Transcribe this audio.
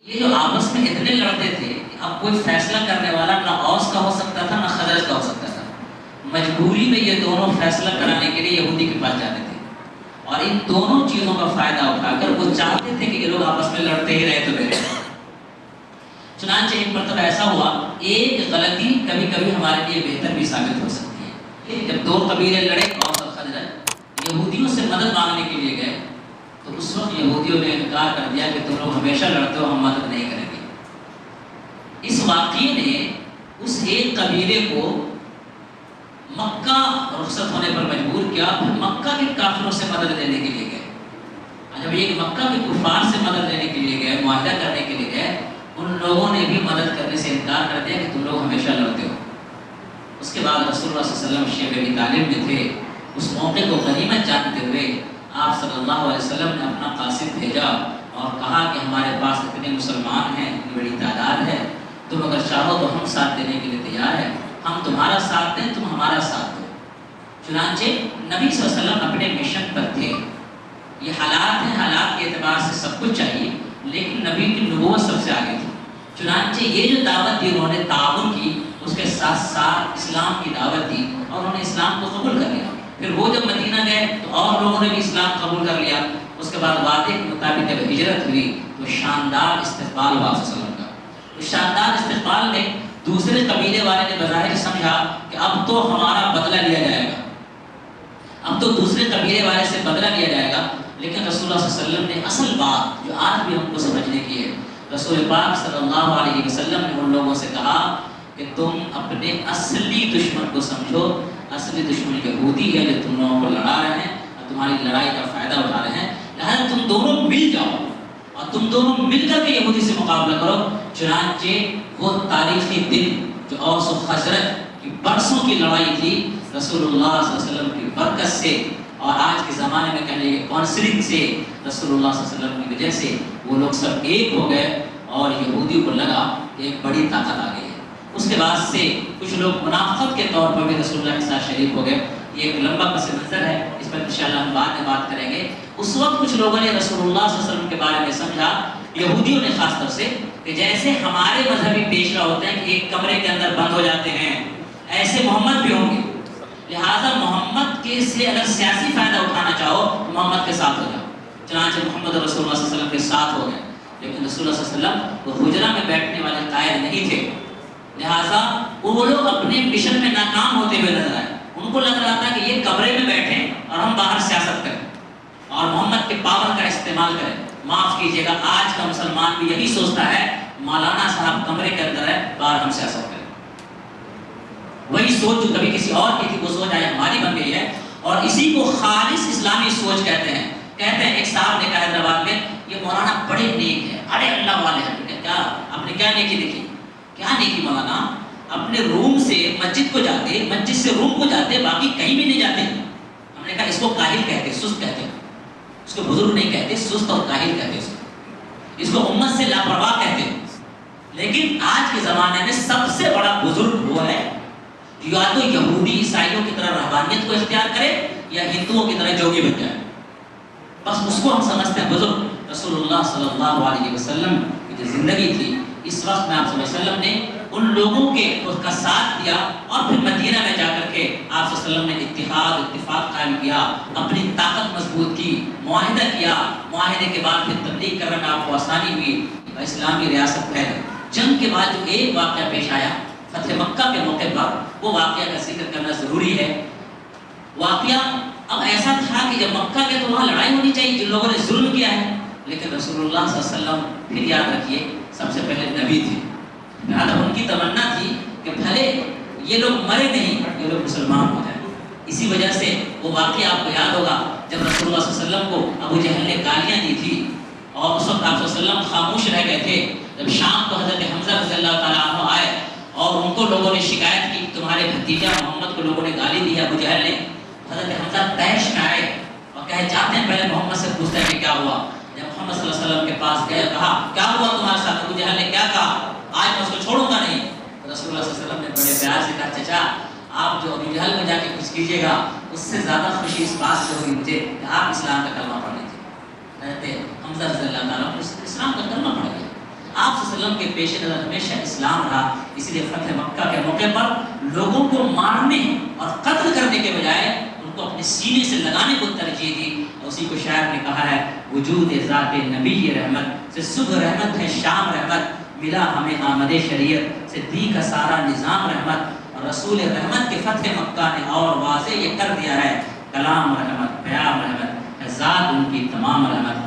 یہ جو آپس میں اتنے لڑتے تھے، اب کوئی فیصلہ کرنے والا نہ اوس کا ہو سکتا تھا نہ خزرج کا ہو سکتا تھا۔ مجبوری میں یہ دونوں فیصلہ کرانے کے لیے یہودی کے پاس جاتے تھے، اور ان دونوں چیزوں کا فائدہ اٹھا کر وہ چاہتے تھے کہ یہ لوگ آپس میں لڑتے ہی رہے تو رہے۔ چنانچہ ایک مرتبہ ایسا ہوا، ایک غلطی کبھی کبھی ہمارے لیے بہتر بھی ثابت ہو سکتی ہے۔ جب دو قبیلے لڑے، اوس اور خزرج، یہودیوں سے مدد مانگنے کے لیے گئے تو اس وقت یہودیوں نے انکار کر دیا کہ تم لوگ ہمیشہ لڑتے ہو، ہم مدد نہیں کریں گے۔ اس واقعے نے اس ایک قبیلے کو مکہ رخصت ہونے پر مجبور کیا، پھر مکہ کے کافروں سے مدد لینے کے لیے گئے۔ جب یہ مکہ کے کفار سے مدد لینے کے لیے گئے، معاہدہ کرنے کے لیے گئے، ان لوگوں نے بھی مدد کرنے سے انکار کر دیا کہ تم لوگ ہمیشہ لڑتے ہو۔ اس کے بعد رسول اللہ صلی اللہ علیہ وسلم شیب ابی طالب میں تھے، اس موقع کو غنیمت جانتے ہوئے آپ صلی اللہ علیہ وسلم نے اپنا قاصد بھیجا اور کہا کہ ہمارے پاس اتنے مسلمان ہیں، اتنی بڑی تعداد ہے، تم اگر چاہو تو ہم ساتھ دینے کے لیے تیار ہیں، ہم تمہارا ساتھ دیں، تم ہمارا ساتھ دو۔ چنانچہ نبی صلی اللہ علیہ وسلم اپنے مشن پر تھے۔ یہ حالات ہیں، حالات کے اعتبار سے سب کچھ چاہیے، لیکن نبی کی نبوت سب سے آگے تھی۔ چنانچہ یہ جو دعوت دی انہوں نے تعاون کی، اس کے ساتھ ساتھ اسلام کی دعوت دی اور انہوں نے اسلام کو قبول کر لیا۔ پھر وہ جب مدینہ گئے تو اور لوگوں نے بھی اسلام قبول کر لیا۔ اس کے بعد وعدے کے مطابق جب ہجرت ہوئی تو شاندار استقبال ہوا صلی اللہ علیہ وسلم کا۔ اس شاندار استقبال میں دوسرے قبیلے والے نے بظاہر سمجھا کہ اب تو ہمارا بدلہ لیا جائے گا، اب تو دوسرے قبیلے والے سے بدلہ لیا جائے گا، لیکن رسول اللہ صلی اللہ علیہ وسلم نے اصل بات جو آج بھی ہم کو سمجھنے کی ہے، رسول پاک صلی اللہ علیہ وسلم نے ان لوگوں سے کہا کہ تم اپنے اصلی دشمن کو سمجھو، اصلی دشمن یہودی ہے جو تم لوگوں کو لڑا رہے ہیں اور تمہاری لڑائی کا فائدہ اٹھا رہے ہیں، لہذا تم دونوں مل جاؤ اور تم دونوں مل کر کے یہودی سے مقابلہ کرو۔ چنانچہ وہ تاریخی دن جو اوس و خزرج کی برسوں کی لڑائی تھی، رسول اللہ صلی اللہ علیہ وسلم کی برکت سے اور آج کے زمانے میں کہنے لگے کونسلنگ سے، رسول اللہ صلی اللہ علیہ وسلم کی وجہ سے وہ لوگ سب ایک ہو گئے اور یہودیوں کو لگا کہ ایک بڑی طاقت آ گئی ہے۔ اس کے بعد سے کچھ لوگ منافقت کے طور پر بھی رسول اللہ کے ساتھ شریک ہو گئے۔ یہ ایک لمبا پس منظر ہے، اس پر انشاءاللہ ہم بعد میں بات کریں گے۔ اس وقت کچھ لوگوں نے رسول اللہ صلی اللہ علیہ وسلم کے بارے میں سمجھا، یہودیوں نے خاص طور سے، کہ جیسے ہمارے مذہبی پیشوا ہوتے ہیں کہ ایک کمرے کے اندر بند ہو جاتے ہیں، ایسے محمد بھی ہوں گے، لہٰذا محمد کے سے اگر سیاسی فائدہ اٹھانا چاہو تو محمد کے ساتھ ہو جاؤ۔ چنانچہ محمد رسول اللہ صلی اللہ علیہ وسلم کے ساتھ ہو گئے، لیکن رسول اللہ صلی اللہ علیہ وسلم وہ حجرہ میں بیٹھنے والے قائد نہیں تھے، لہٰذا وہ لوگ اپنے مشن میں ناکام ہوتے ہوئے نظر آئے۔ ان کو لگ رہا تھا کہ یہ کمرے میں بیٹھیں اور ہم باہر سیاست کریں اور محمد کے پاور کا استعمال کریں۔ معاف کیجیے گا، آج کا مسلمان بھی یہی سوچتا ہے، مولانا صاحب کمرے کے اندر ہے، باہر ہم سیاست کریں۔ وہی سوچ جو کبھی کسی اور کی تھی وہ سوچ آج ہماری بن گئی ہے، اور اسی کو خالص اسلامی سوچ کہتے ہیں۔ کہتے ہیں ایک صاحب نے کہا حیدرآباد میں، یہ مولانا بڑے نیک ہیں، بڑے اللہ والے ہیں۔ کیا آپ نے کیا نیکی دیکھی؟ کیا نیکی مولانا؟ اپنے روم سے مسجد کو جاتے، مسجد سے روم کو جاتے، باقی کہیں بھی نہیں جاتے۔ ہم نے کہا اس کو کاہل کہتے، سست کہتے ہیں، اس کو بزرگ نہیں کہتے، سست اور کاہل کہتے ہیں، اس کو امت سے لاپرواہ کہتے ہیں۔ لیکن آج کے زمانے میں سب سے بڑا بزرگ وہ ہے یا تو یہودی عیسائیوں کی طرح رہبانیت کو اختیار کرے یا ہندوؤں کی طرح جوگی بن جائے، بس اس کو ہم سمجھتے ہیں بزرگ۔ رسول اللہ صلی اللہ علیہ وسلم کی جو زندگی تھی، اس وقت میں آپ صلی اللہ علیہ وسلم نے ان لوگوں کے اس کا ساتھ دیا، اور پھر مدینہ میں جا کر کے آپ صلی اللہ علیہ وسلم نے اتحاد اتفاق قائم کیا، اپنی طاقت مضبوط کی، معاہدہ کیا، معاہدے کے بعد پھر تبلیغ کرنے میں آپ کو آسانی ہوئی، اسلامی ریاست پھیلی۔ جنگ کے بعد جو ایک واقعہ پیش آیا فتح مکہ کے موقع پر، وہ واقعہ کا ذکر کرنا ضروری ہے۔ واقعہ اب ایسا تھا کہ جب مکہ کے تو وہاں لڑائی ہونی چاہیے جن لوگوں نے ظلم کیا ہے، لیکن رسول اللہ صلی اللہ علیہ وسلم پھر یاد رکھیے سب سے پہلے نبی تھے، لہٰذا ان کی تمنا تھی کہ بھلے یہ لوگ مرے نہیں، یہ لوگ مسلمان ہو جائیں۔ اسی وجہ سے وہ واقعہ آپ کو یاد ہوگا جب رسول اللہ صلی اللہ علیہ وسلم کو ابو جہل نے گالیاں دی تھی، اور اس وقت آپ صلی اللہ علیہ وسلم خاموش رہ گئے تھے۔ جب شام کو حضرت حمزہ رضی اللہ تعالیٰ عنہ آئے اور ان کو لوگوں نے شکایت کی تمہارے بھتیجا محمد کو لوگوں نے گالی دی ہے، ابو جہل نے، حضرت حمزہ تیش میں آئے اور کہے جاتے ہیں پہلے محمد سے پوچھتے ہیں کہ کیا ہوا۔ جب محمد صلی اللہ علیہ وسلم کے پاس گئے، کہا کیا ہوا تمہارے ساتھ؟ ابو جہل نے کیا کہا؟ آج میں اس کو چھوڑوں گا نہیں۔ رسول اللہ صلی اللہ علیہ وسلم نے بڑے پیار سے کہا چچا آپ جو ابو جہل میں جا کے کچھ کیجیے گا، اس سے زیادہ خوشی اس بات سے ہوگی مجھے کہ آپ اسلام کا کلمہ پڑھ لیجیے۔ حضرت حمزہ رضی اللہ تعالیٰ کو اسلام کا کلمہ پڑھ گیا۔ وسلم کے پیش نظر ہمیشہ اسلام رہا، اس لیے فتح مکہ کے موقع پر لوگوں کو مارنے اور قتل کرنے کے بجائے ان کو اپنے سینے سے لگانے کو ترجیح دی. اور اسی کو شاعر نے کہا ہے وجود ذات نبی رحمت سے صبح رحمت ہے شام رحمت، ملا ہمیں آمد شریعت سے دی کا سارا نظام رحمت. اور رسول رحمت کے فتح مکہ نے اور واضح یہ کر دیا ہے کلام رحمت پیام رحمت ذات ان کی تمام رحمت.